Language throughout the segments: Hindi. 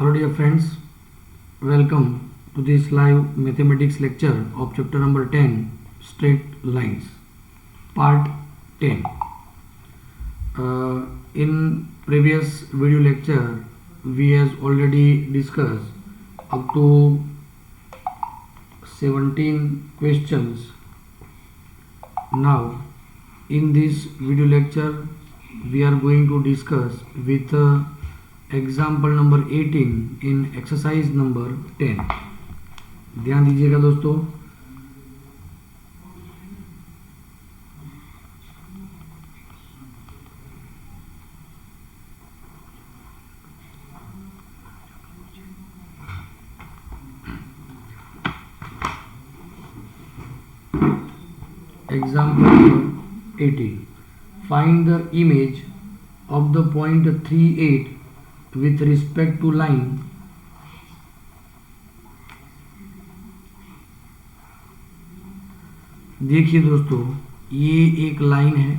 Hello dear friends, welcome to this live mathematics lecture of chapter number 10 straight lines part 10. In previous video lecture we has already discussed up to 17 questions. Now in this video lecture we are going to discuss with example number 18 in exercise number 10. ध्यान दीजिएगा दोस्तों. Example number 18. Find the image of the point 38 with respect to line देखिए दोस्तों, ये एक लाइन है.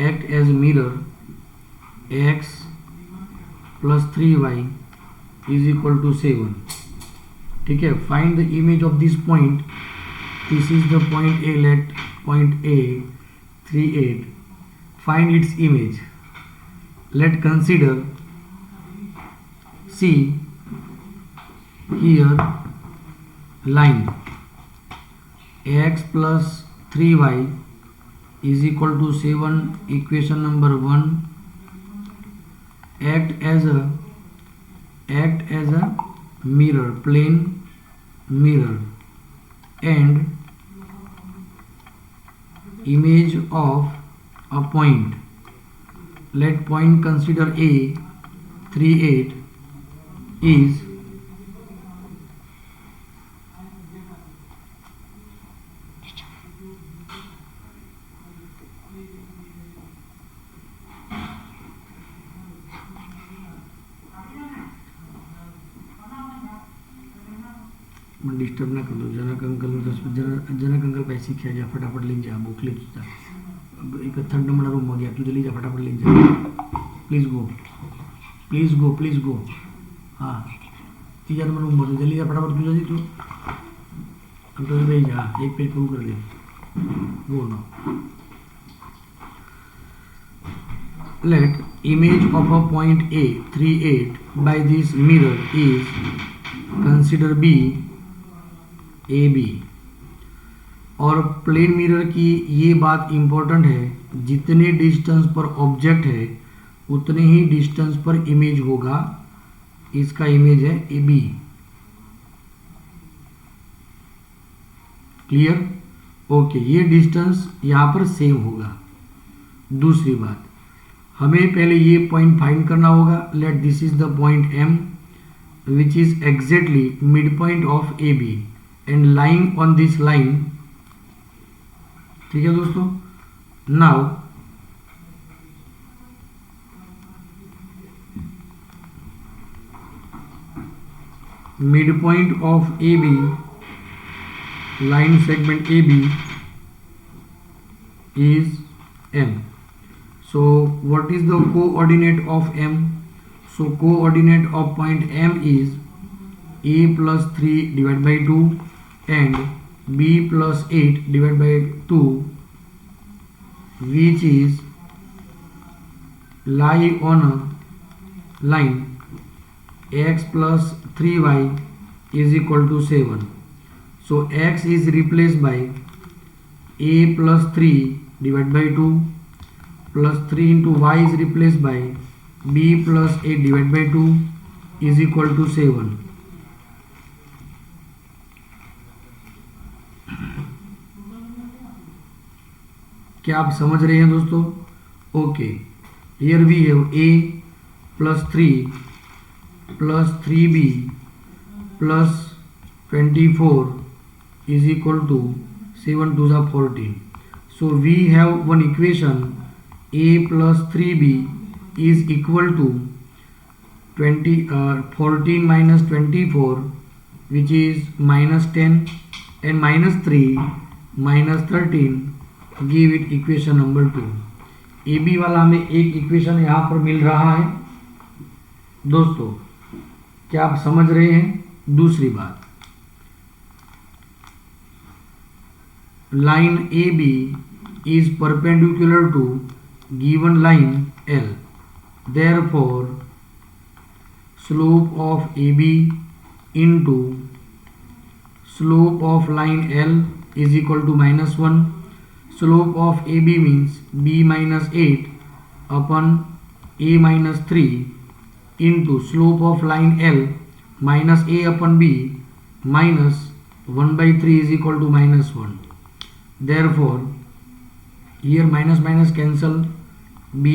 Act as mirror x plus 3y is equal to 7. ठीक है. Find the image of this point. This is the point A. Let point A 38. Find its image. Let consider. See here line x plus 3y is equal to 7. Equation number 1. Act as a mirror, plane mirror, and image of a point. Let point consider A 38 is disturb ना कर दो. जनक अंकल पैसे ख्या जा. फटाफट लेन जा. भूख ले तुझा. एक थर्ड नंबर रूम हो गया. तू जल्दी जा. फटाफट लेन जा. Please go. हाँ, 3 नंबर रूम बोलो. जल्दी जा. फटाफट तू जल्दी. तू अंकल भाई जा. एक पेज पूरा कर ले. Go no. Let image of a point A 38 by this mirror is consider B AB. और प्लेन मिरर की ये बात इम्पोर्टेंट है, जितने डिस्टेंस पर ऑब्जेक्ट है उतने ही डिस्टेंस पर इमेज होगा. इसका इमेज है AB. क्लियर? ओके. ये डिस्टेंस यहाँ पर सेम होगा. दूसरी बात, हमें पहले ये पॉइंट फाइंड करना होगा. Let this is the point M which is exactly mid point of AB and lying on this line. ठीक है दोस्तों. Now midpoint of AB, line segment AB is M. So what is the coordinate of M? So coordinate of point M is A plus 3 divided by 2 and B plus 8 divided by 2, which is lie on a line x plus 3y is equal to 7. So x is replaced by a plus 3 divided by 2 plus 3 into y is replaced by b plus 8 divided by 2 is equal to 7. क्या आप समझ रहे हैं दोस्तों? Okay. Here we have a plus 3 plus 3b plus 24 is equal to 7 to the 14. So we have one equation. A plus 3b is equal to 14 minus 24, which is minus 10, and minus 3 minus 13 give it equation number 2. A B वाला हमें एक इक्वेशन यहाँ पर मिल रहा है दोस्तों. क्या आप समझ रहे हैं? दूसरी बात, line A B is perpendicular to given line L, therefore slope of AB into slope of line L is equal to -1. Slope of AB means B minus 8 upon A minus 3 into slope of line L minus A upon B minus 1 by 3 is equal to -1. Therefore here minus minus cancel, B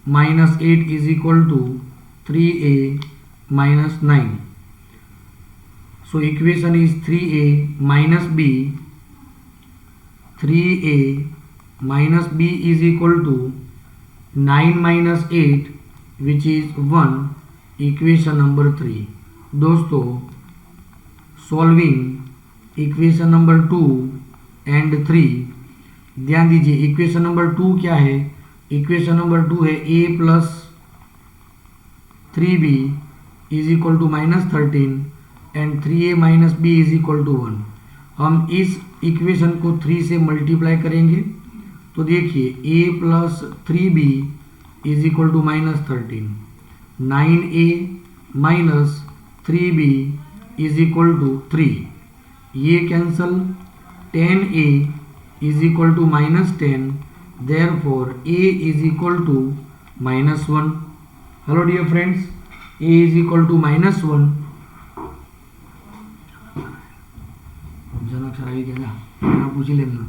minus 8 is equal to 3A minus 9. So equation is 3A minus B. 3A minus B is equal to 9 minus 8 which is 1. Equation number 3. दोस्तों सॉल्विंग इक्वेशन नंबर 2 एंड 3, ध्यान दीजिए इक्वेशन नंबर 2 क्या है? इक्वेशन नंबर 2 है a plus 3b is equal to -13 and 3a minus b is equal to 1। हम इस इक्वेशन को 3 से मल्टीप्लाई करेंगे तो देखिए a plus 3b is equal to -13, 9a minus 3b is equal to 3, ये cancel, 10a is equal to -10, therefore a is equal to -1। Hello dear friends, a is equal to -1। Janak sir आई क्या पूछी लेना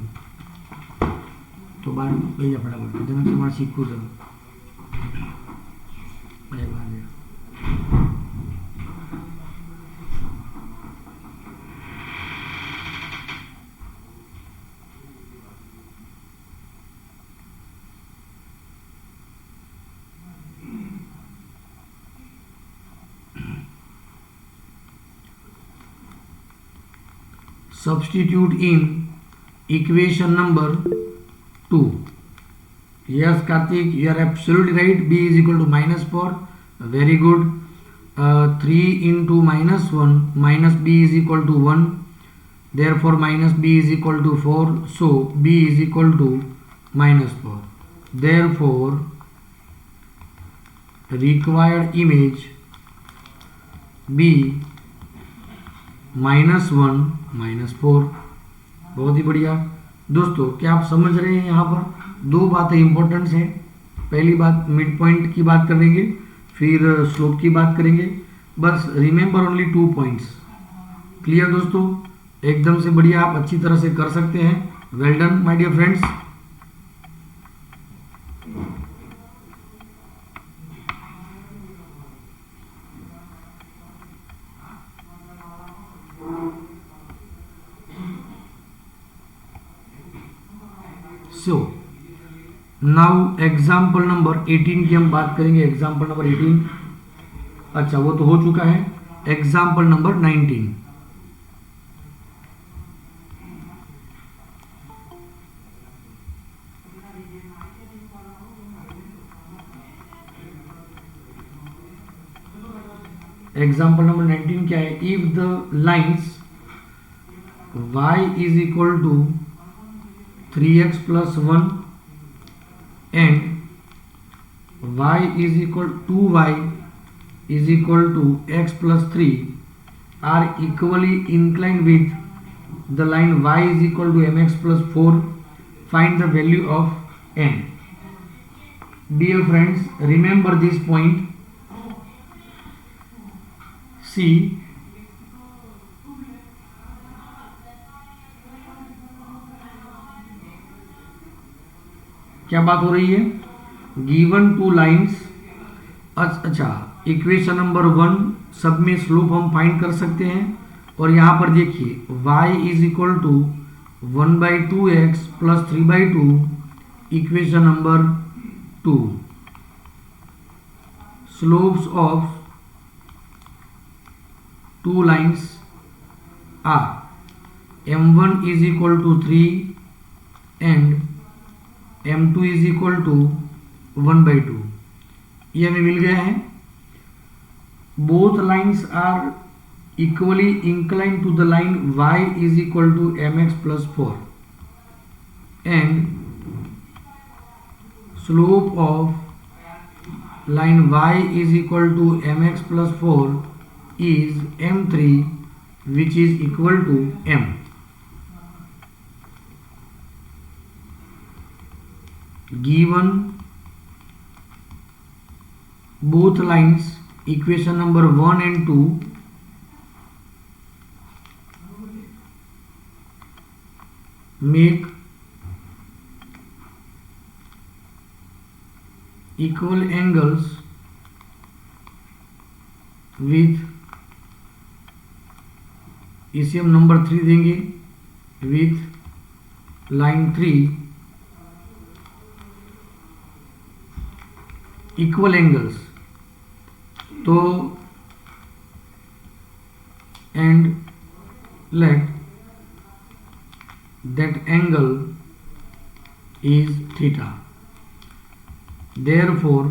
तो बार भैया फटाफट जनक सर वहाँ सीखो sir substitute in equation number 2. Yes Karthik, you are absolutely right. B is equal to -4, very good. 3 into -1 minus b is equal to 1, therefore minus b is equal to 4, so b is equal to -4. Therefore required image b -1 -4। बहुत ही बढ़िया दोस्तों, क्या आप समझ रहे हैं? यहाँ पर दो बातें इंपॉर्टेंट हैं। पहली बात मिड पॉइंट की बात करेंगे, फिर स्लोप की बात करेंगे। बस रिमेंबर ओनली 2 पॉइंट्स। क्लियर दोस्तों? एकदम से बढ़िया, आप अच्छी तरह से कर सकते हैं। Well done my dear friends. So now example number 18 की हम बात करेंगे। एग्जाम्पल नंबर 18, अच्छा वो तो हो चुका है। एग्जाम्पल नंबर 19, एग्जाम्पल नंबर 19 क्या है? If the lines y is equal to 3x plus 1 and y is equal 2y is equal to x plus 3 are equally inclined with the line y is equal to mx plus 4, find the value of n. Dear friends, remember this point. See, क्या बात हो रही है? गिवन 2 लाइन्स, अच्छा इक्वेशन नंबर 1 सब में स्लोप हम फाइंड कर सकते हैं। और यहाँ पर देखिए y is equal to 1/2x plus 3/2, equation number 2। Slopes of 2 lines are m1 is equal to 3 and m2 is equal to 1/2। ये हमें मिल गया है। both lines are equally inclined to the line y is equal to mx plus 4 and slope of line y is equal to mx plus 4 is m3 which is equal to m. Given both lines, equation number 1 and 2, make equal angles with इसे हम नंबर 3 देंगे with line 3 equal angles. तो and let that angle is theta. Therefore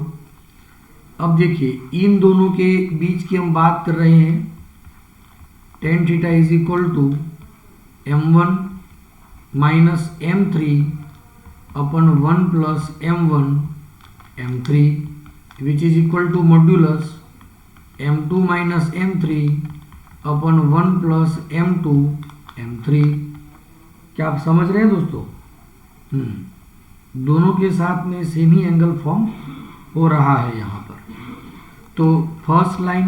अब देखिए इन दोनों के बीच की हम बात कर रहे हैं tan theta is equal to m1 minus m3 upon 1 plus m1 m3 which is equal to modulus m2 minus m3 upon 1 plus m2 m3. क्या आप समझ रहे हैं दोस्तों? दोनों के साथ में सेम ही एंगल फॉर्म हो रहा है यहाँ पर. तो फर्स्ट लाइन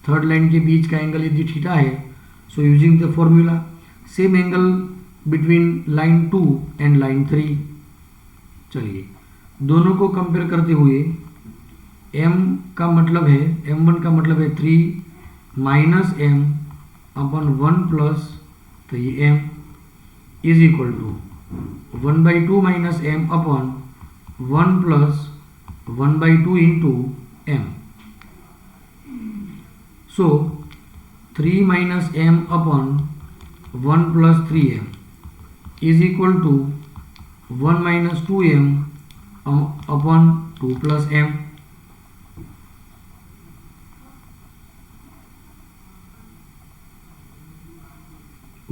थर्ड लाइन के बीच का एंगल यदि थीटा है, so using the formula same angle between line 2 and line 3. चलिए दोनों को कंपेयर करते हुए m का मतलब है m1 का मतलब है 3 minus m upon 1 plus 3m is equal to 1/2 minus m upon 1 plus 1/2 into m. So 3 minus m upon 1 plus 3m is equal to 1 minus 2m upon 2 plus m.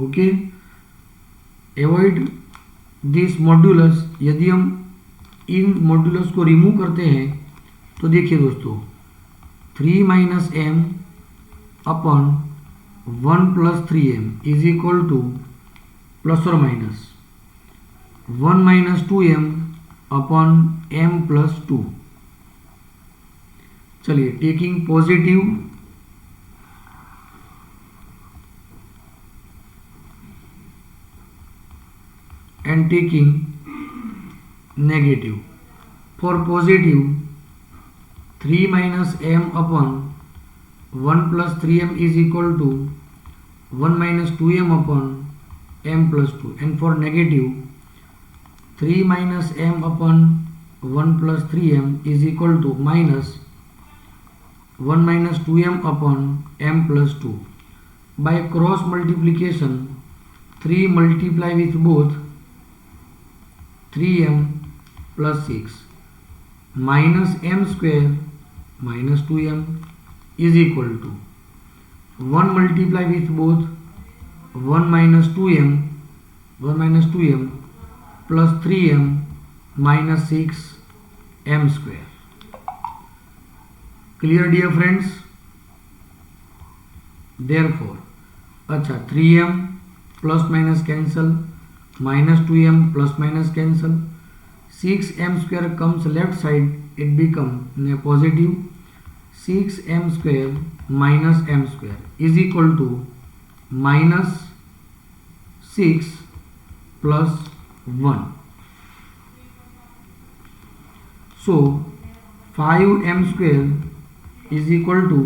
Okay, avoid this modulus. यदि हम इन मॉड्यूलस को रिमूव करते हैं तो देखिए दोस्तों 3 minus m upon 1 plus 3m is equal to plus or minus 1 minus 2m upon m plus 2. चलिए taking positive and taking negative. For positive 3 minus m upon 1 plus 3m is equal to 1 minus 2m upon m plus 2, and for negative 3 minus m upon 1 plus 3m is equal to minus 1 minus 2m upon m plus 2. By cross multiplication 3 multiply with both 3m plus 6 minus m square minus 2m is equal to 1 multiply with both 1 minus 2m plus 3m minus 6 m square. Clear dear friends? Therefore अच्छा 3m plus minus cancel, minus 2m plus minus cancel, 6m square comes left side, it become positive 6m square minus m square is equal to minus 6 plus 1. So 5m square is equal to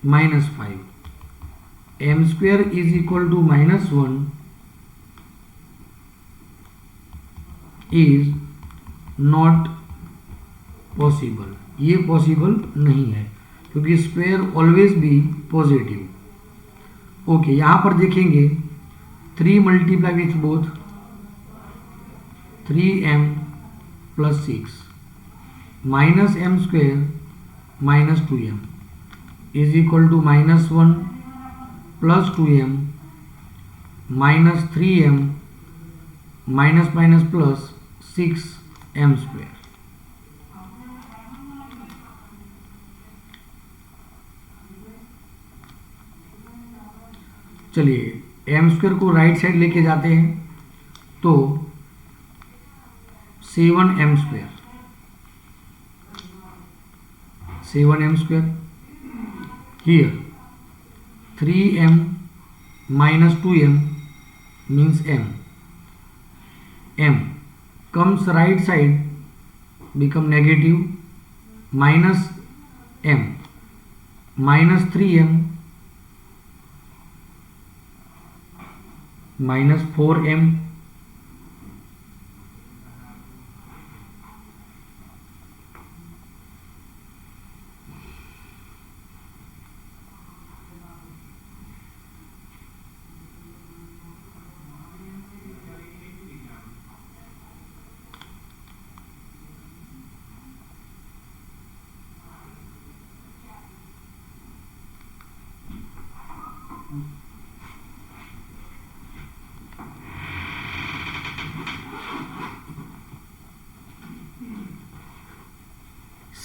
minus 5. m square is equal to minus 1 is not possible. ये पॉसिबल नहीं है क्योंकि square always be positive. Okay, यहाँ पर देखेंगे 3 multiply with both 3m plus 6 minus m square minus 2m is equal to -1 plus 2m -3m minus minus plus 6m square. चलिए m स्क्वायर को राइट साइड लेके जाते हैं तो 7m square 7m square here 3m minus 2m means m comes right side become negative minus m minus 3m minus 4m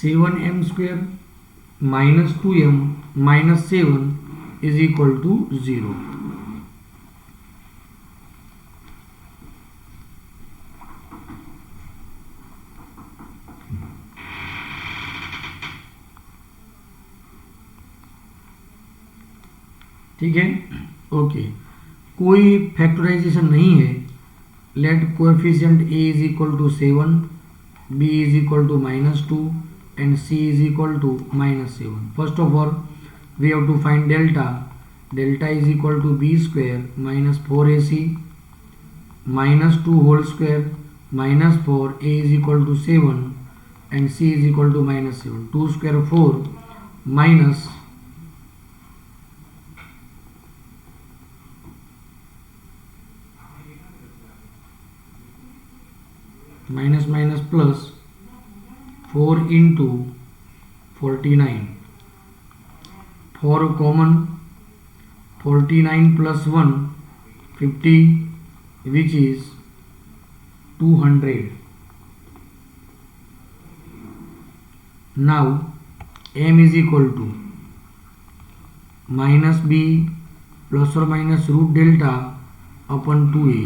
seven m square minus 2m minus 7 is equal to 0। ठीक है, ओके। कोई फैक्टराइजेशन नहीं है। Let coefficient a is equal to 7, b is equal to -2 and c is equal to -7. First of all, we have to find delta. Delta is equal to b square minus 4ac minus 2 whole square minus 4, a is equal to 7 and c is equal to -7. 2 square 4 minus minus plus 4 into 49, 4 common, 49 plus 1 50 which is 200. Now m is equal to minus b plus or minus root delta upon 2a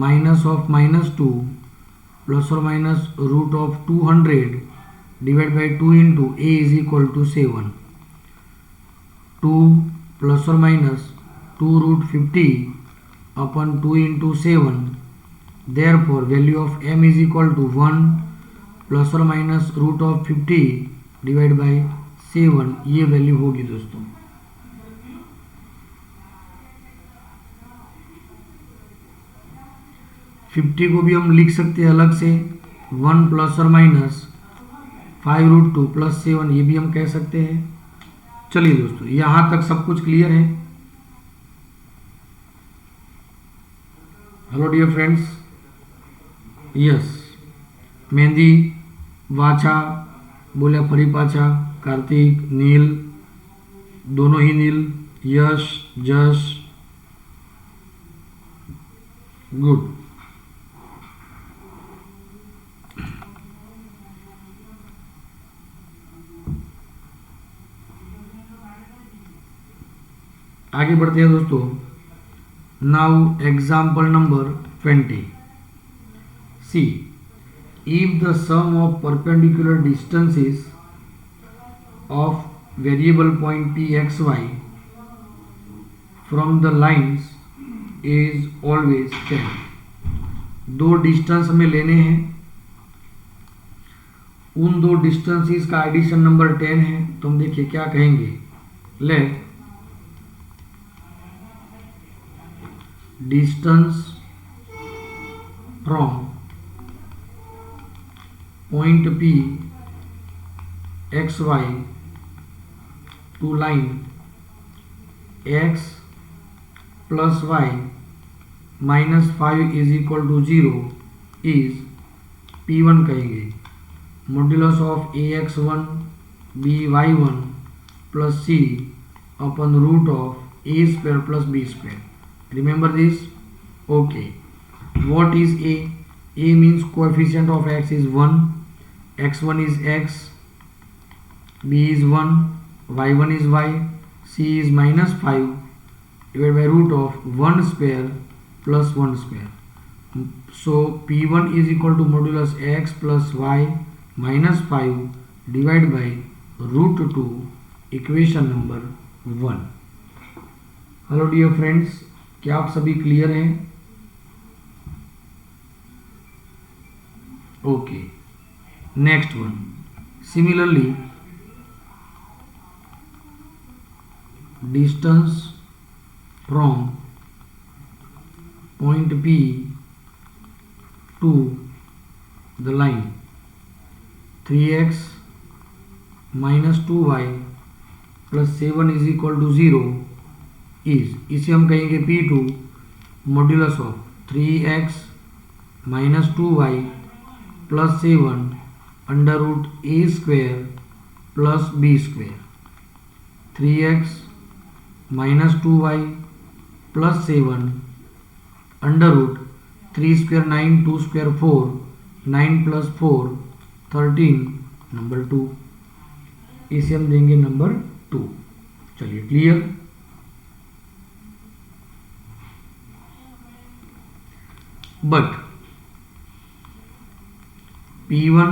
minus of -2 plus or minus root of 200 divided by 2 into a is equal to 7. 2 plus or minus 2 root 50 upon 2 into 7. Therefore value of m is equal to 1 plus or minus root of 50 divided by 7. ये वैल्यू होगी दोस्तों। फिफ्टी को भी हम लिख सकते हैं अलग से 1 प्लस और माइनस 5√2 प्लस 7, ये भी हम कह सकते हैं। चलिए दोस्तों, यहाँ तक सब कुछ क्लियर है। हेलो डियर फ्रेंड्स, यस, मेहंदी, वाचा, बोला परिपाचा, कार्तिक, नील, दोनों ही नील, यश, जश, गुड। आगे बढ़ते हैं दोस्तों। Now example number 20। See, if the sum of perpendicular distances of variable point P x y from the lines is always 10। दो डिस्टेंस हमें लेने हैं, उन दो डिस्टेंसेस का एडिशन नंबर 10 है। तो हम देखिए क्या कहेंगे। Let distance from point P xy to line x plus y minus 5 is equal to 0 is P1 कहेंगे। Modulus of ax1 by1 plus c upon root of a square plus b square. Remember this? Okay. What is a? A means coefficient of x is 1, x1 is x, b is 1, y1 is y, c is minus 5 divided by root of 1 square plus 1 square. So p1 is equal to modulus x plus y minus 5 divided by root 2, equation number 1. Hello dear friends, क्या आप सभी क्लियर हैं? Okay, next one. Similarly distance from point P to the line 3x minus 2y plus 7 is equal to 0 is, इसे हम कहेंगे P2 modulus of 3x minus 2y plus 7 under root a square plus b square. 3x minus 2y plus 7 under root 3 square 9, 2 square 4, 9 plus 4 13 number 2. इसे हम देंगे नंबर 2. चलिए clear. But P1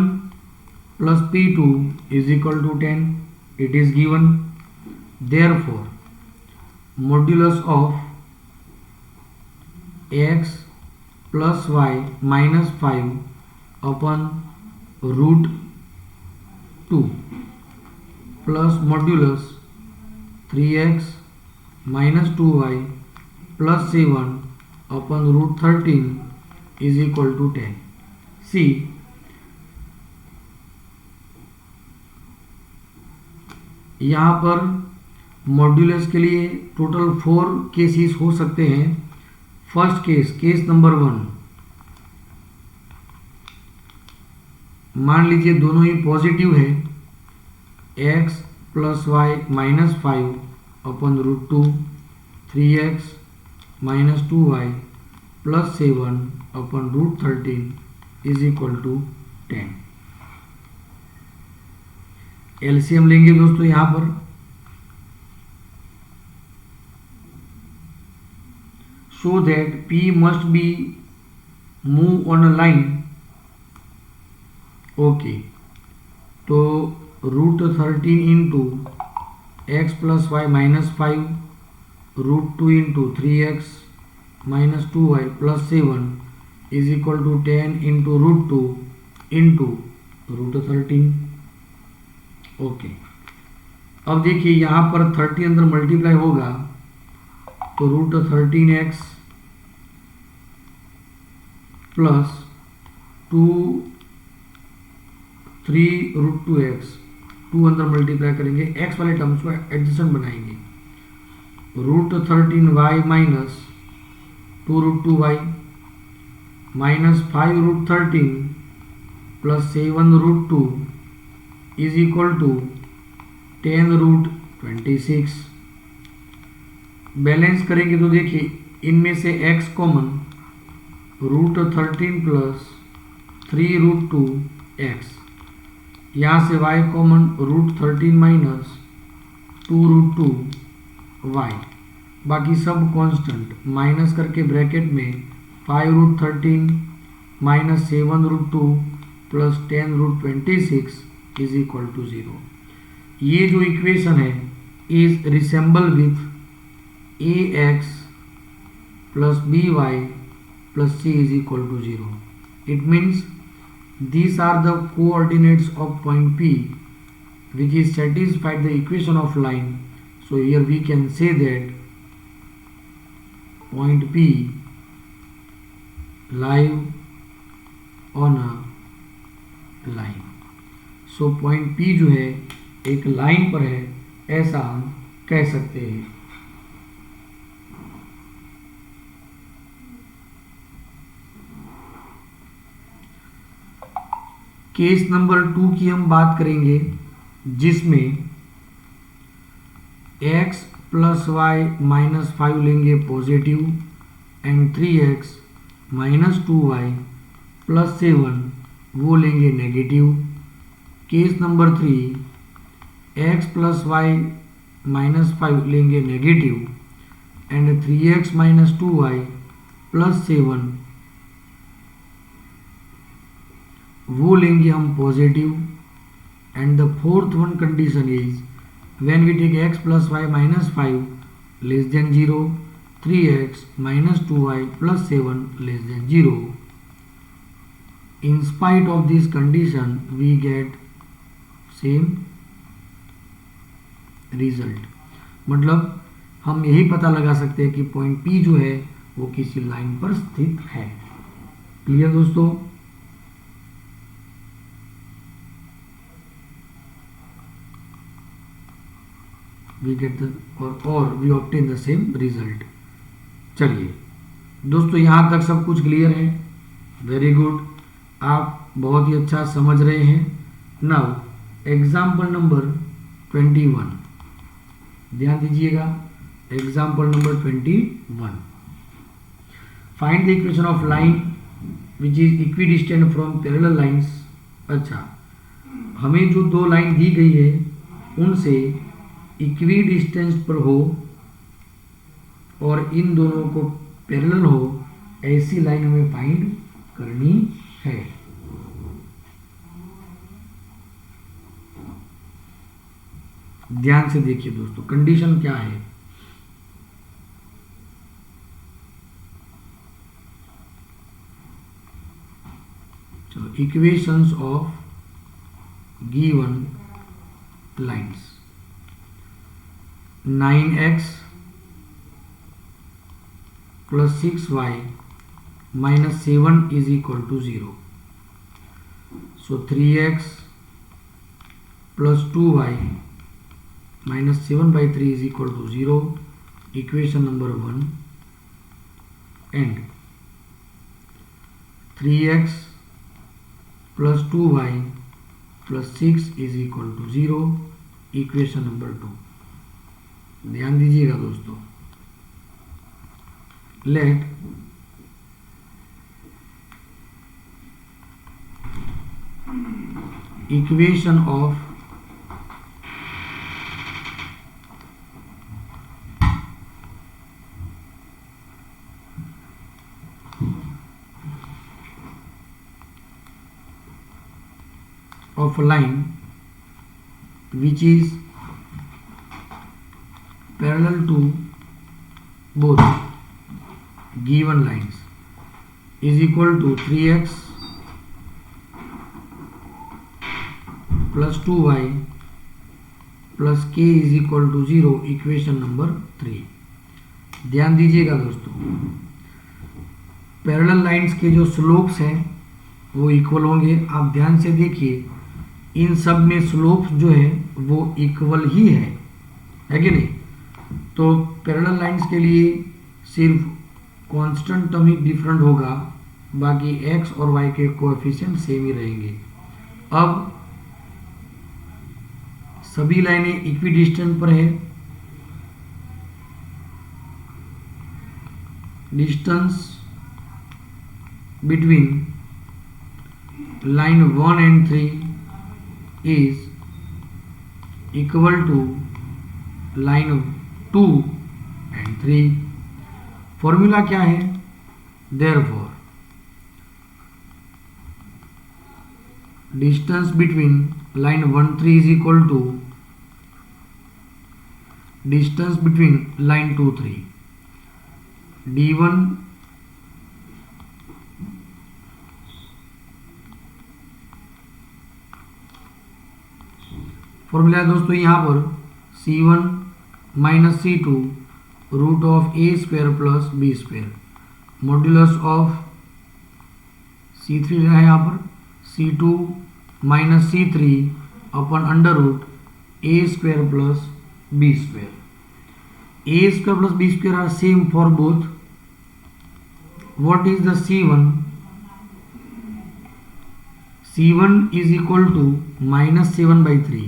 plus P2 is equal to 10. It is given. Therefore, modulus of x plus y minus 5 upon root 2 plus modulus 3x minus 2y plus 7 upon root 13 is equal to 10. See, यहाँ पर मॉड्यूलस के लिए टोटल 4 केसेस हो सकते हैं. फर्स्ट केस नंबर 1, मान लीजिए दोनों ही पॉजिटिव है. x plus y minus 5 upon root 2, 3x minus 2y plus 7 upon root 13 is equal to 10. LCM लेंगे दोस्तों यहां पर. So that P must be move on a line. Okay, तो root 13 into x plus y minus 5 root 2 into 3x minus 2y plus 7 is equal to 10 into root 2 into root 13. Okay, अब देखिए यहाँ पर 30 अंदर मल्टीप्लाई होगा तो root 13x plus 3 root 2x, 2 अंदर मल्टीप्लाई करेंगे, x वाले टर्म्स को एडजस्टेंट बनाएंगे. Root 13y minus 2 root 2y minus 5 root 13 plus 7 root 2 is equal to 10 root 26. Balance करेंगे तो देखिए इनमें से x common, root 13 plus 3 root 2 x, यहाँ से y common root 13 minus 2 root 2 y, बाकी सब कांस्टेंट माइनस करके ब्रैकेट में 5 root 13 minus 7 root 2 plus 10 root 26 is equal to 0. ये जो इक्वेशन है is resemble with ax plus by plus c is equal to 0. It means these are the coordinates of point P which is satisfied the equation of line. So here we can say that point P lies on a line. So point P जो है एक लाइन पर है, ऐसा हम कह सकते हैं. केस नंबर 2 की हम बात करेंगे जिसमें x प्लस वाई माइनस 5 लेंगे positive and 3x minus 2y plus 7 वो लेंगे negative. Case number 3 x plus y minus 5 लेंगे negative and 3x minus 2y plus 7 वो लेंगे हम positive. And the fourth one condition is when we take x plus y minus 5 less than 0, 3x minus 2y plus 7 less than 0. In spite of this condition we get same result. मतलब हम यही पता लगा सकते हैं कि पॉइंट P जो है वो किसी लाइन पर स्थित है। क्लियर दोस्तों? we get the or we obtain the same result. चलिए दोस्तों, यहाँ तक सब कुछ क्लियर है। वेरी गुड, आप बहुत ही अच्छा समझ रहे हैं। नाउ एग्जाम्पल नंबर 21, ध्यान दीजिएगा। Example number 21, find the equation of line which is equidistant from parallel lines. अच्छा, हमें जो दो लाइन दी गई है उनसे इक्वी डिस्टेंस पर हो और इन दोनों को पैरेलल हो, ऐसी लाइन हमें फाइंड करनी है। ध्यान से देखिए दोस्तों, कंडीशन क्या है। चलो, equations of given lines. 9x plus 6y minus 7 is equal to 0. So 3x plus 2y minus 7 by 3 is equal to 0. Equation number 1. And 3x plus 2y plus 6 is equal to 0. Equation number 2. ध्यान दीजिएगा दोस्तों। Let equation of line which is parallel to both given lines is equal to 3x plus 2y plus k is equal to 0. Equation number 3। ध्यान दीजिएगा दोस्तों, पैरेलल लाइंस के जो स्लोप्स हैं वो इक्वल होंगे। आप ध्यान से देखिए, इन सब में स्लोप जो है वो इक्वल ही है कि नहीं? तो पैरेलल लाइंस के लिए सिर्फ कांस्टेंट टर्म ही डिफरेंट होगा, बाकी x और y के कोएफिशिएंट सेम ही रहेंगे। अब सभी लाइनें इक्विडिस्टेंट पर है। Distance between line 1 and 3 is equal to line 2 and 3। Formula क्या है? Therefore distance between line 1 3 is equal to distance between line 2 3 d1 formula है दोस्तों यहाँ पर c1 minus C2 root of a square plus b square, modulus of C3 लेना है यहाँ पर C2 minus C3 upon under root a square plus b square. a square plus b square are same for both. What is the C1? C1 is equal to minus 7 by 3.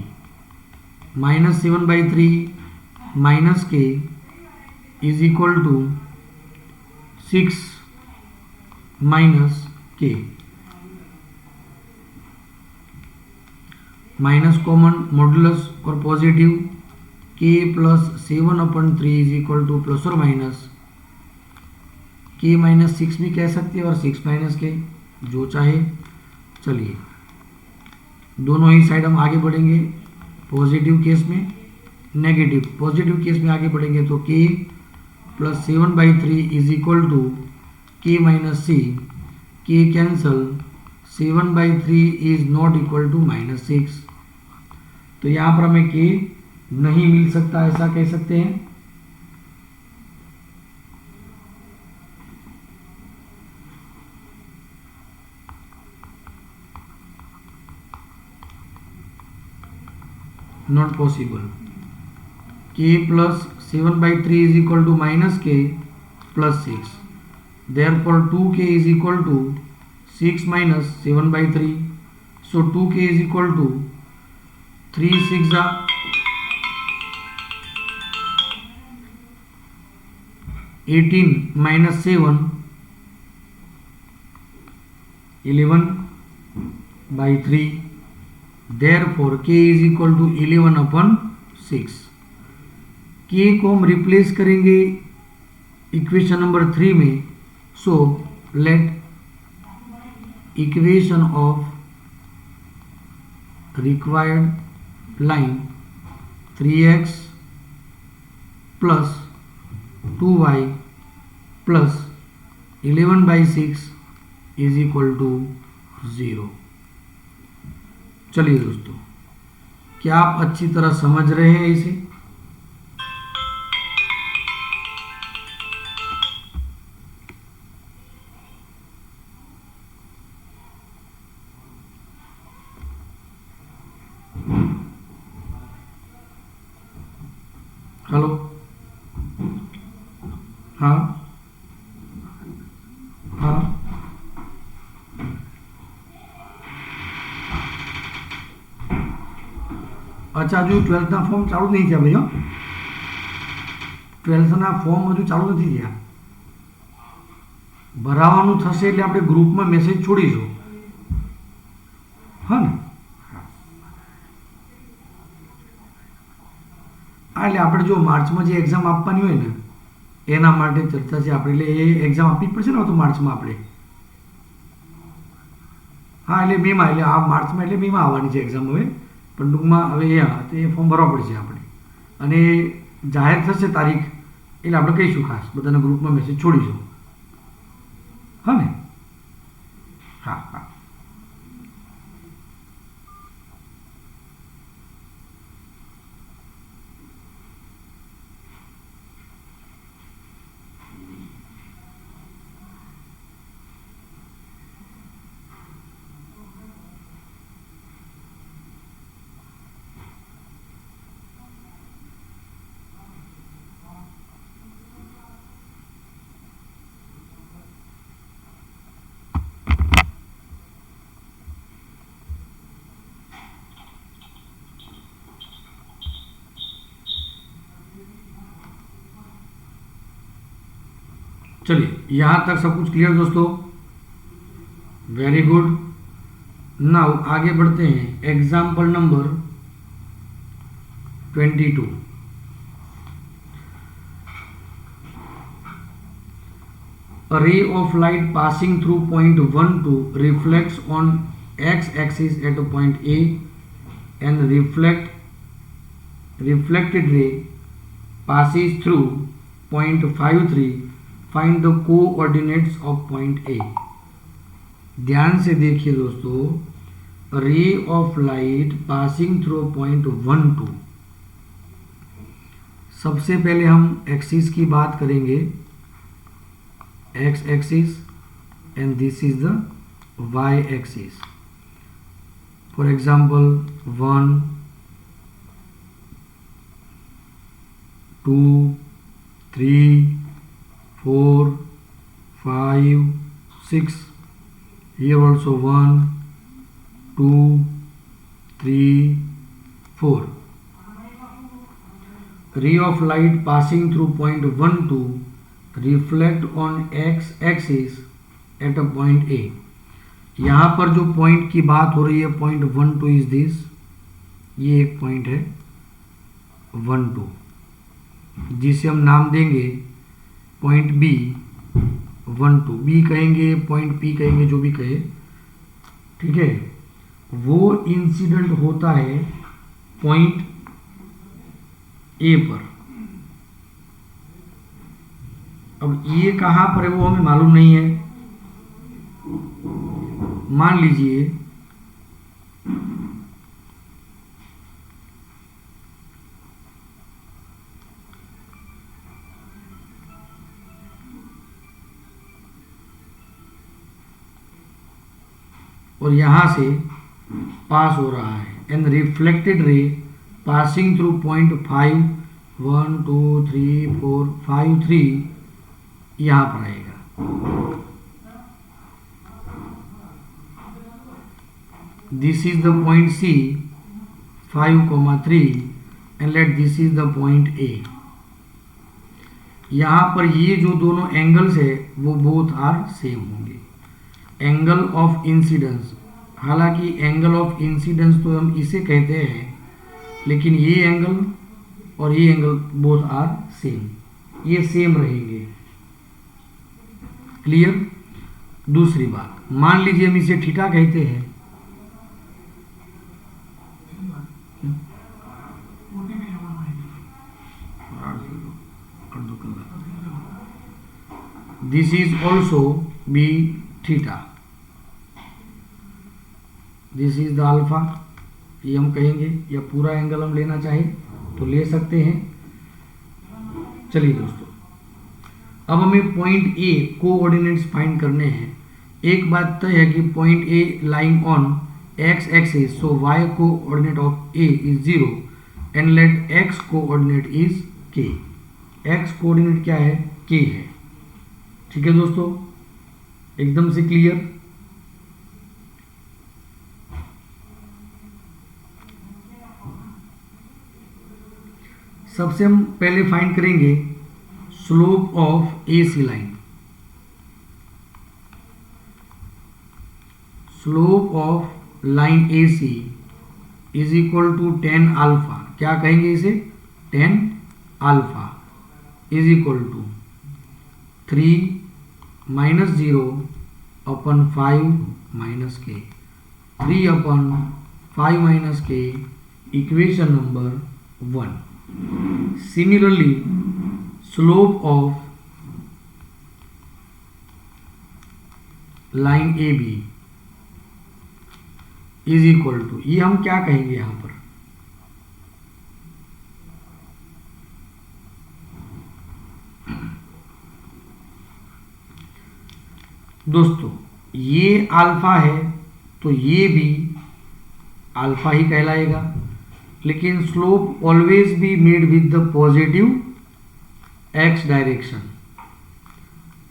Minus 7 by 3 minus के इज इक्वल टू 6 माइनस के, माइनस कॉमन मॉडुलस और पॉजिटिव के plus 7/3 is equal two plus और माइनस के माइनस 6 भी कह सकते हैं और 6 माइनस के, जो चाहे। चलिए दोनों ही साइड हम आगे बढ़ेंगे। पॉजिटिव केस में नेगेटिव, पॉजिटिव केस में आगे बढ़ेंगे तो k plus 7/3 is equal to k minus c, k cancel, 7/3 is not equal to -6। तो यहाँ पर हमें के नहीं मिल सकता, ऐसा कह सकते हैं। Not possible. K plus 7/3 is equal to minus k plus 6, therefore 2k is equal to 6 minus 7/3, so 2k is equal to 3 6 18 minus 7 11/3, therefore k is equal to 11/6। k को हम रिप्लेस करेंगे इक्वेशन नंबर 3 में, so let equation of required line 3x plus 2y plus 11/6 is equal to 0। चलिए दोस्तों, क्या आप अच्छी तरह समझ रहे हैं इसे? हेलो, हाँ हाँ, अच्छा, हजू 12th फॉर्म चालू नहीं થયા ભાઈઓ, 12th ફોર્મ હજુ ચાલુ નથી થયા, ભરાવાનું થશે એટલે આપણે ગ્રુપમાં મેસેજ છોડીશું, હા ને? હા, એટલે આપણે જો માર્ચમાં જે એક્ઝામ આપવાની હોય ને એના માટે ચર્ચા છે આપણે, એટલે એ એક્ઝામ આપવી જ પડશે ને તો માર્ચમાં આપણે, હા એટલે મેમાં, એટલે આ માર્ચમાં એટલે મેમાં આવવાની છે એક્ઝામ હવે, પણ ટૂંકમાં હવે એ ફોર્મ ભરવા પડશે આપણે, અને જાહેર થશે તારીખ એટલે આપણે કહીશું, ખાસ બધાના ગ્રુપમાં મેસેજ છોડીશું, હા ને? હા હા, चलिए यहाँ तक सब कुछ क्लियर दोस्तों, वेरी गुड। नाउ आगे बढ़ते हैं, example number 22। A ray of light passing through point 1 2 reflects on x-axis at point A and reflected ray passes through point 5 3, find the coordinates of point A. ध्यान से देखिए दोस्तों, ray of light passing through point 1 2, सबसे पहले हम एक्सिस की बात करेंगे, x axis and this is the y axis. For example 1 2 3 4 5 6, here also 1 2 3 4। ray of light passing through point 1 2 reflect on x axis at a point A। यहाँ पर जो पॉइंट की बात हो रही है पॉइंट 1 2 इज दिस, ये एक पॉइंट है 1 2, जिसे हम नाम देंगे पॉइंट B 1 2, बी कहेंगे, पॉइंट P कहेंगे, जो भी कहे, ठीक है। वो इंसिडेंट होता है पॉइंट A पर। अब ये कहाँ पर है वो हमें मालूम नहीं है। मान लीजिए और यहां से पास हो रहा है, and reflected ray passing through point 5 1 2 3 4 5 3 यहां पर आएगा। This is the point C 5,3 and let this is the point A। यहां पर ये जो दोनों एंगल्स है वो बोथ आर सेम होंगे। एंगल ऑफ इंसिडेंस, हालांकि एंगल ऑफ इंसिडेंस तो हम इसे कहते हैं, लेकिन ये एंगल और ये एंगल बोथ आर सेम, ये सेम रहेंगे। क्लियर। दूसरी बात, मान लीजिए हम इसे थीटा कहते हैं, this is also be theta, this is the alpha, ये हम कहेंगे, या पूरा एंगल हम लेना चाहे तो ले सकते हैं। चलिए दोस्तों, अब हमें पॉइंट ए कोऑर्डिनेट्स फाइंड करने हैं। एक बात तय है कि point A lying on x axis, so y coordinate of A is 0 and let x coordinate is k. X coordinate क्या है? के है। ठीक है दोस्तों, एकदम से क्लियर। सबसे हम पहले फाइंड करेंगे slope of AC line. Slope of line AC is equal to 10 alpha. क्या कहेंगे इसे? 10 alpha is equal to 3 minus 0 upon 5 minus k, 3 upon 5 minus k, equation number 1। Similarly, slope of line AB is equal to, ये हम क्या कहेंगे यहां पर? दोस्तों ये अल्फा है तो ये भी अल्फा ही कहलाएगा, लेकिन slope always be made with the positive x direction.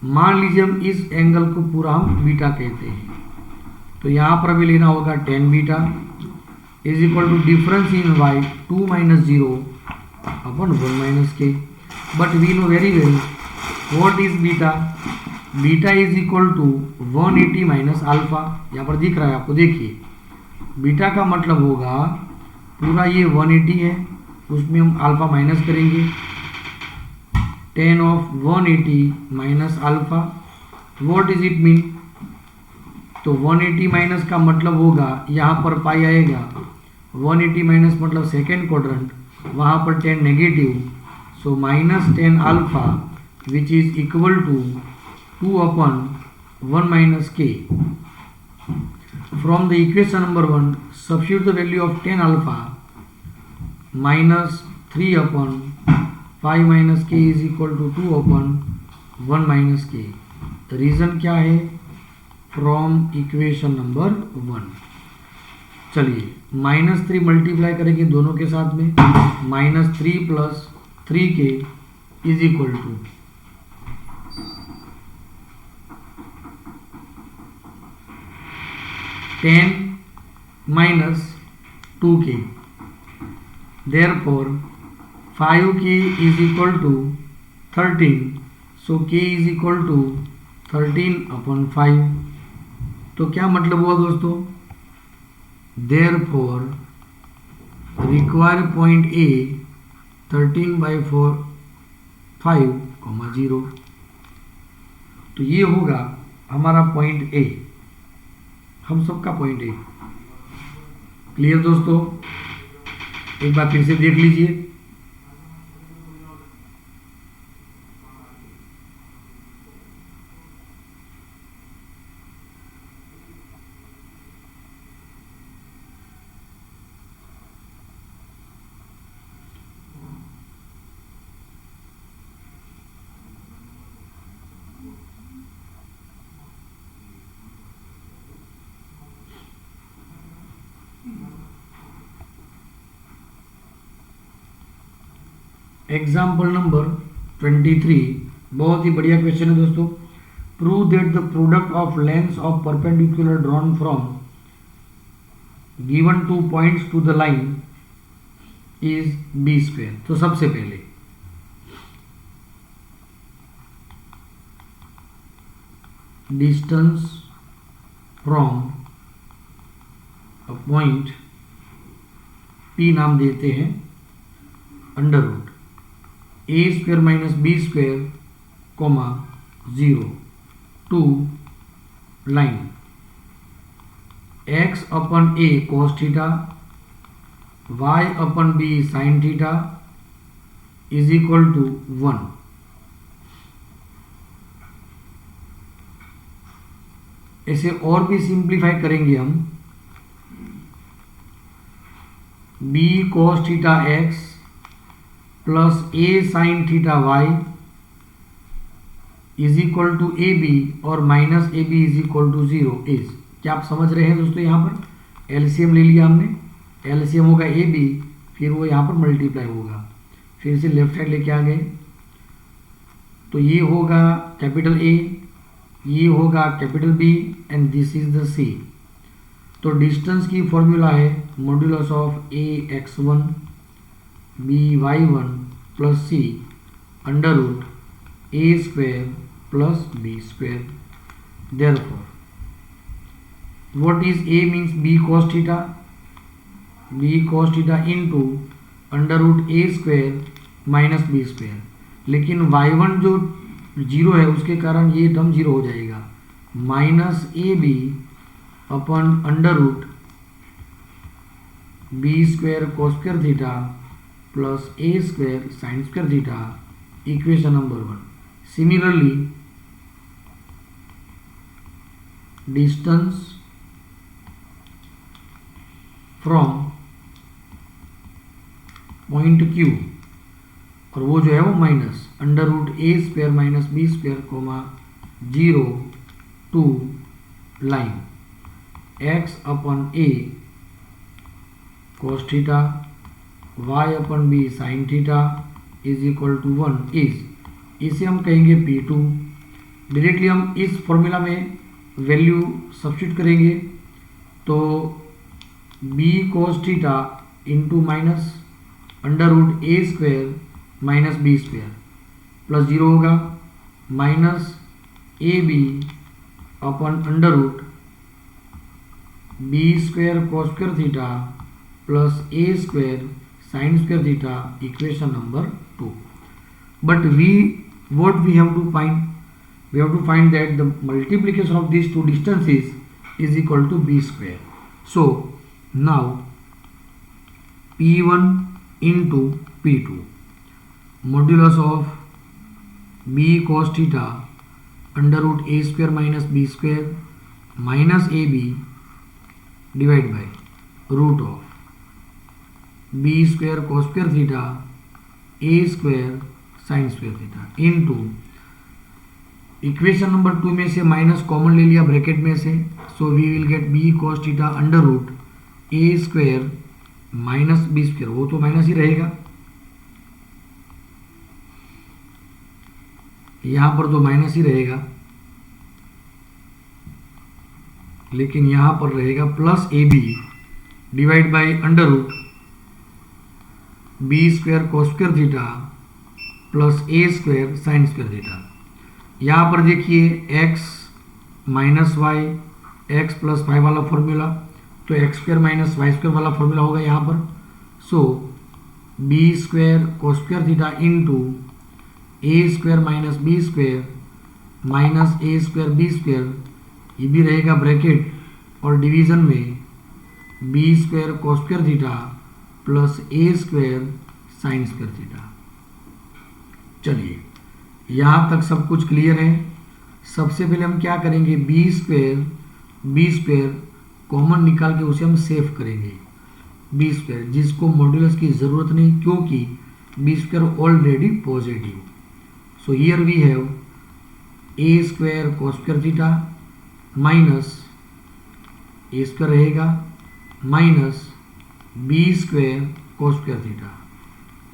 मान लीजिए हम इस एंगल को पूरा हम बीटा कहते हैं, तो यहाँ पर भी लेना होगा 10 beta is equal to difference in y 2 minus 0 upon 1 minus k. But we know very well what is beta. Beta is equal to 180 minus alpha. यहाँ पर दिख रहा है आपको, देखिए बीटा का मतलब होगा पूरा ये 180 है, उसमें हम अल्फा माइनस करेंगे, 10 of 180 minus alpha. What is it mean? तो 180 माइनस का मतलब होगा यहाँ पर पाई आएगा, 180 माइनस मतलब सेकेंड क्वाड्रेंट, वहाँ पर 10 negative, so minus 10 alpha which is equal to 2 upon 1 minus k. From the equation number 1, substitute the value of 10 alpha minus 3 upon 5 minus k is equal to 2 upon 1 minus k. The reason क्या है? From equation number 1। चलिए -3 मल्टीप्लाई करेंगे दोनों के साथ में, -3 plus 3k is equal to 10 minus 2k. Therefore 5k is equal to 13, so k is equal to 13/5। तो क्या मतलब हुआ दोस्तों, देयरफॉर रिक्वायर पॉइंट ए 13/5,0। तो ये होगा हमारा पॉइंट ए, हम सबका पॉइंट ए। क्लियर दोस्तों, एक बार फिर से देख लीजिए। एग्जाम्पल नंबर 23, बहुत ही बढ़िया क्वेश्चन है दोस्तों। Prove that the product of lengths of perpendicular drawn from given 2 points to the line is b square. तो सबसे पहले distance from a point P नाम देते हैं under root a square minus b square comma 0 to line x upon a cos theta y upon b sin theta is equal to 1। इसे और भी सिंप्लीफाई करेंगे हम, b cos theta x plus a sin theta y is equal to a b और minus a B is equal to 0 is. क्या आप समझ रहे हैं दोस्तों, यहाँ पर एलसीएम ले लिया हमने, एलसीएम होगा ए बी, फिर वो यहाँ पर मल्टीप्लाई होगा, फिर से लेफ्ट साइड लेके आ गए। तो ये होगा कैपिटल ए, ये होगा capital B and this is the C. तो डिस्टेंस की फॉर्मूला है modulus of a x1 b y1 plus c under root a square plus b square. Therefore what is a means b cos theta, b cos theta into under root a square minus b square. लेकिन y1 जो 0 है उसके कारण ये टर्म 0 हो जाएगा, minus a b upon under root b square cos square theta plus a square sine square theta, equation number 1। Similarly distance from point Q, और वो जो है वो minus under root a square minus b square comma 0 to line x upon a cos theta y upon b sin theta is equal to 1 is, इसे हम कहेंगे P2। डायरेक्टली हम इस फॉर्मूला में वैल्यू सब्स्टिट्यूट करेंगे, तो b cos theta into minus under root a square minus b square plus 0 होगा, minus a b upon under root b square cos square theta plus a square sine square theta, equation number 2। But what we have to find, we have to find that the multiplication of these two distances is equal to b square. So now p1 into p2 modulus of b cos theta under root a square minus b square minus ab divided by root of b square cos square theta a square sin square theta into equation number 2 में से माइनस कॉमन ले लिया ब्रैकेट में से, so we will get b cos theta under root a square minus b square, वो तो माइनस ही रहेगा, यहाँ पर तो माइनस ही रहेगा, लेकिन यहाँ पर रहेगा plus a b divide by under root b square cos square theta plus a square sine square theta. यहाँ पर देखिए x minus y x plus y वाला फॉर्मूला, तो x square minus y square वाला फॉर्मूला होगा यहाँ पर। So b square cos square theta into a square minus b square minus a square b square, ये भी रहेगा ब्रैकेट और डिवीजन में b square cos square theta plus a square sine square theta. चलिए यहाँ तक सब कुछ क्लियर है। सबसे पहले हम क्या करेंगे, बी स्क्वायर कॉमन निकाल के उसे हम सेव करेंगे। बी स्क्वायर जिसको मॉड्यूलस की ज़रूरत नहीं क्योंकि b square already positive. So here we have a square cos square theta minus a square रहेगा minus b square cos square theta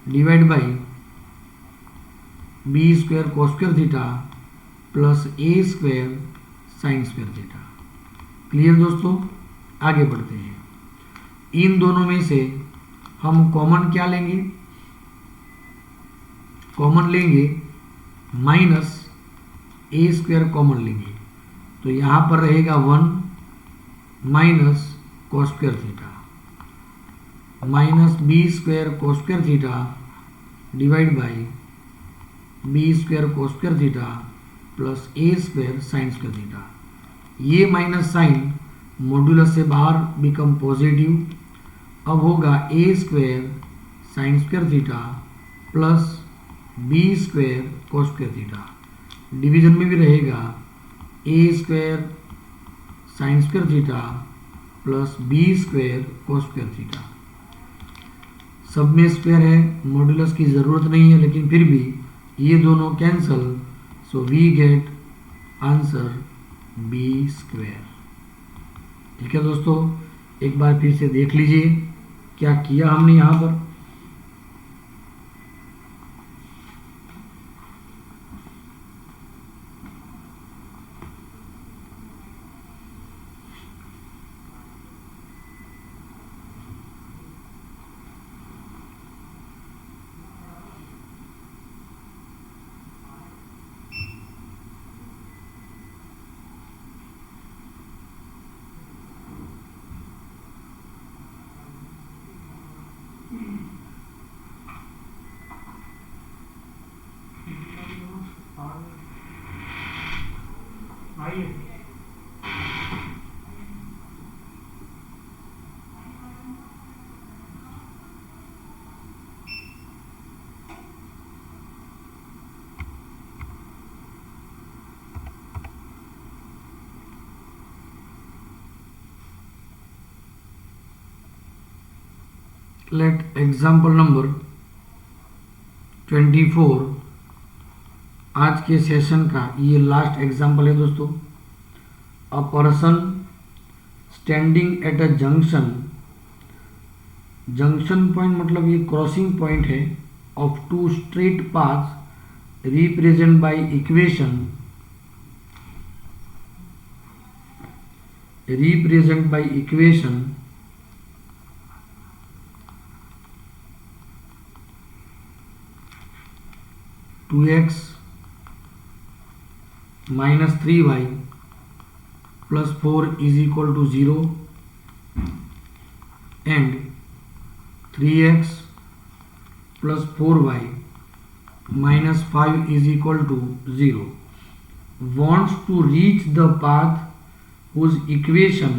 divide by b square cos square theta plus a square sine square theta. Clear दोस्तों, आगे बढ़ते हैं। इन दोनों में से हम कॉमन क्या लेंगे, कॉमन लेंगे माइनस ए स्क्वायर कॉमन लेंगे, तो यहाँ पर रहेगा 1 minus cos square theta minus b square cos square theta divide by b square cos square theta plus a square sine square theta. ये माइनस साइन मॉड्यूलस से बाहर बिकम पॉजिटिव। अब होगा a square sine square theta plus b square cos square theta, division में भी रहेगा a square sine square theta plus b square cos square theta. सब में स्क्वायर है, मॉड्यूलस की ज़रूरत नहीं है, लेकिन फिर भी ये दोनों cancel. So we get answer b square. ठीक है दोस्तों, एक बार फिर से देख लीजिए क्या किया हमने यहाँ पर। लेट एग्जाम्पल नंबर 24 आज के सेशन का ये लास्ट एग्जाम्पल है दोस्तों। A person standing at a junction, junction point मतलब ये क्रॉसिंग पॉइंट है of two straight path represent by equation 2x minus 3y plus 4 is equal to 0 and 3x plus 4y minus 5 is equal to 0 wants to reach the path whose equation,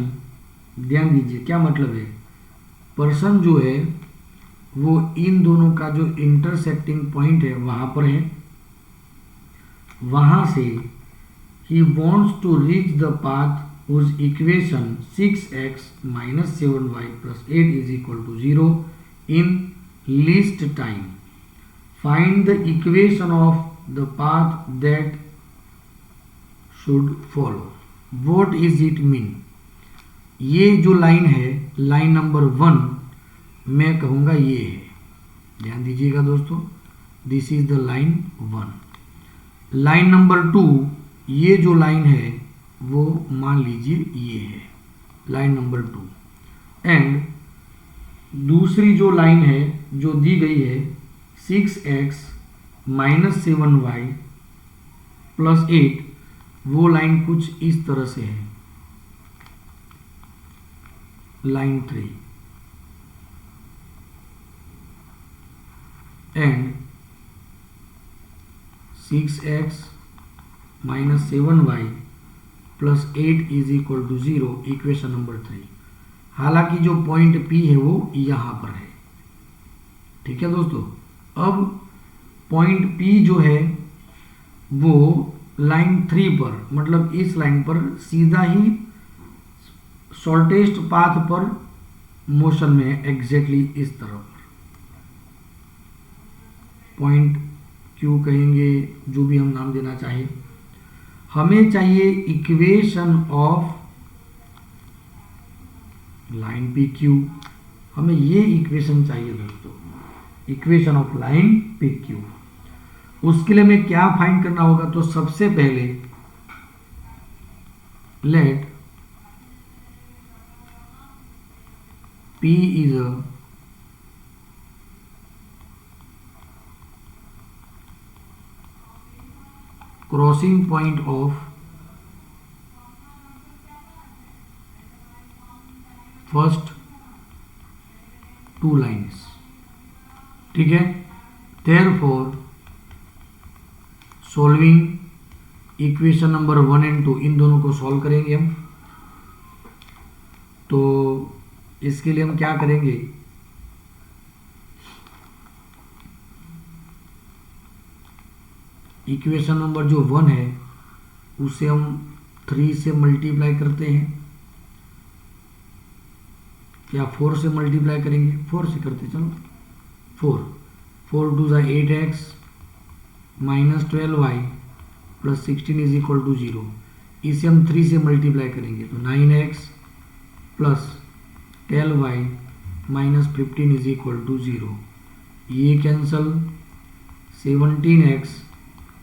ध्यान दीजिए क्या मतलब है, पर्सन जो है वो इन दोनों का जो इंटरसेक्टिंग पॉइंट है वहाँ पर है, वहाँ से he wants to reach the path whose equation 6x minus 7y plus 8 is equal to 0 in least time. Find the equation of the path that should follow. What is it mean? ये जो लाइन है, लाइन नंबर 1 मैं कहूँगा ये है, ध्यान दीजिएगा दोस्तों, this is the line 1। Line number 2 ये जो लाइन है वो मान लीजिए ये है लाइन नंबर 2 एंड दूसरी जो लाइन है जो दी गई है 6x माइनस 7y प्लस 8, वो लाइन कुछ इस तरह से है, line 3, and 6x minus 7y plus 8 is equal to 0, equation number 3। हालांकि जो पॉइंट P है वो यहाँ पर है। ठीक है दोस्तों, अब पॉइंट P जो है वो लाइन 3 पर, मतलब इस लाइन पर सीधा ही शॉर्टेस्ट पाथ पर मोशन में है, एग्जैक्टली इस तरह पर। पॉइंट Q कहेंगे, जो भी हम नाम देना चाहें। हमें चाहिए इक्वेशन ऑफ लाइन PQ, हमें ये इक्वेशन चाहिए दोस्तों, इक्वेशन ऑफ लाइन PQ। उसके लिए हमें क्या फाइंड करना होगा, तो सबसे पहले let P is a crossing point of first two lines. ठीक है, therefore solving equation number 1 and 2, इन दोनों को सॉल्व करेंगे हम। तो इसके लिए हम क्या करेंगे, इक्वेशन नंबर जो 1 है उसे हम 3 से मल्टीप्लाई करते हैं, या 4 से मल्टीप्लाई करेंगे, 4 से करते, चलो 4 2 ज़ा 8x minus 12y plus 16 is equal to 0। इसे हम 3 से मल्टीप्लाई करेंगे तो 9x plus 12y minus 15 is equal to 0। ये cancel, 17x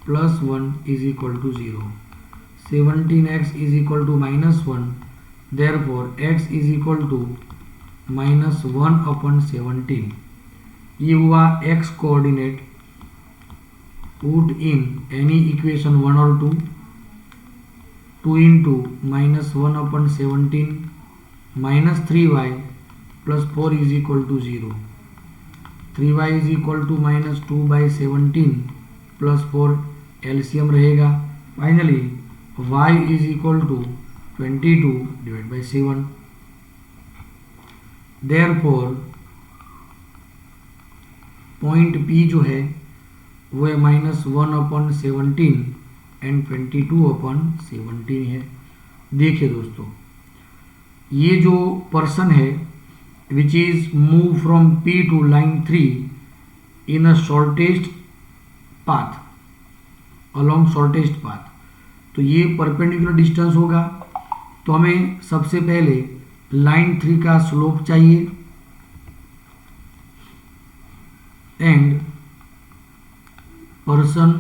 plus 1 is equal to 0। 17x is equal to minus 1, therefore x is equal to minus 1 upon 17। ये हुआ x coordinate. Put in any equation 1 और 2, 2 into minus 1 upon 17 minus 3y plus 4 is equal to 0। 3y is equal to minus 2 by 17 plus 4, LCM रहेगा। Finally y is equal to 22 divide by 7। Therefore point P जो है वो है माइनस 1 अपॉन 17 एंड 22 अपॉन 17 है। देखिए दोस्तों, ये जो पर्सन है which is move from P to line 3 in a shortest path, along shortest path, तो ये परपेंडिकुलर डिस्टेंस होगा। तो हमें सबसे पहले लाइन 3 का स्लोप चाहिए and person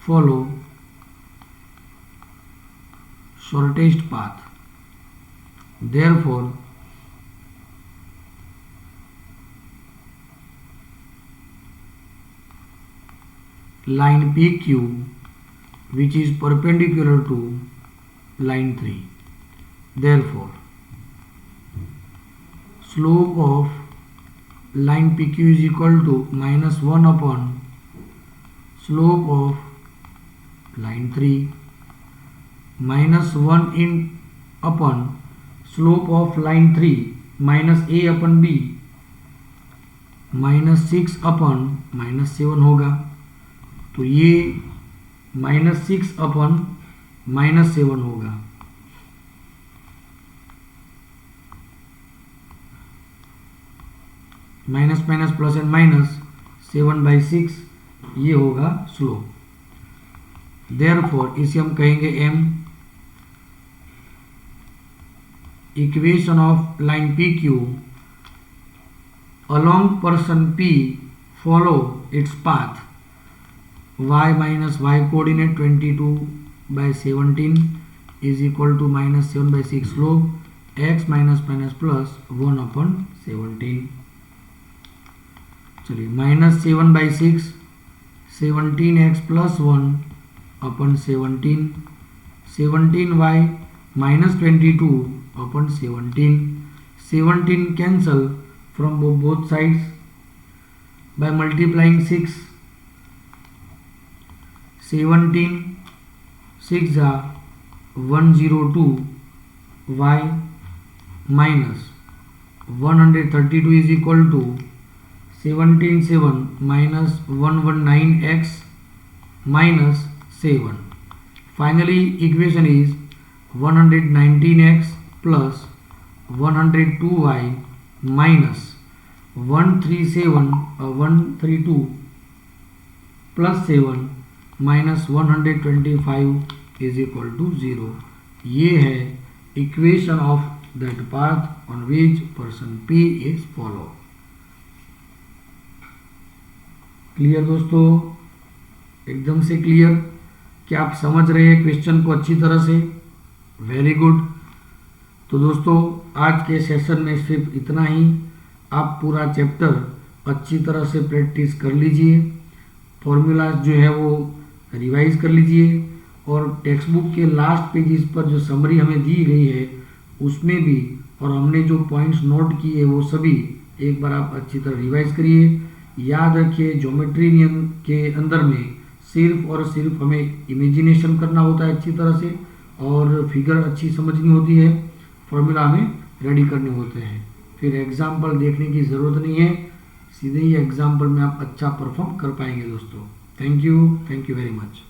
follow shortest path, therefore line PQ which is perpendicular to line 3, therefore slope of line PQ is equal to minus 1 upon slope of line 3 minus 1 in upon slope of line 3 minus a upon b minus 6 upon minus 7 होगा। तो ये माइनस 6 अपॉन माइनस 7 होगा। Minus minus plus and minus 7/6 ये होगा स्लोप। देयरफॉर इसे हम कहेंगे m। Equation of line PQ along person P follow its path y minus y coordinate 22/17 is equal to minus 7/6 slope x minus minus plus 1/17। चलिए -7/6 17x plus 1/17, 17y -22/17, 17 cancel from both sides by multiplying 6, 17 6 are 102, y minus 132 is equal to 17/7 minus 119x minus 7. Finally, equation is 119x plus 102y minus 132 plus 7 minus 125 is equal to 0. ये है equation of that path on which person P is followed. Clear दोस्तों, एकदम से क्लियर? क्या आप समझ रहे हैं क्वेश्चन को अच्छी तरह से? Very good. तो दोस्तों आज के सेशन में सिर्फ इतना ही। आप पूरा चैप्टर अच्छी तरह से प्रैक्टिस कर लीजिए, फॉर्मूलाज जो है वो रिवाइज कर लीजिए, और टेक्स्ट बुक के लास्ट पेजेस पर जो समरी हमें दी गई है उसमें भी, और हमने जो पॉइंट्स नोट किए वो सभी एक बार आप अच्छी तरह रिवाइज करिए। याद रखिए ज्योमेट्री नियम के अंदर में सिर्फ और सिर्फ हमें इमेजिनेशन करना होता है अच्छी तरह से, और फिगर अच्छी समझनी होती है, फॉर्मूला हमें रेडी करने होते हैं। फिर एग्जाम्पल देखने की ज़रूरत नहीं है, सीधे ही एग्जाम्पल में आप अच्छा परफॉर्म कर पाएंगे दोस्तों। Thank you very much.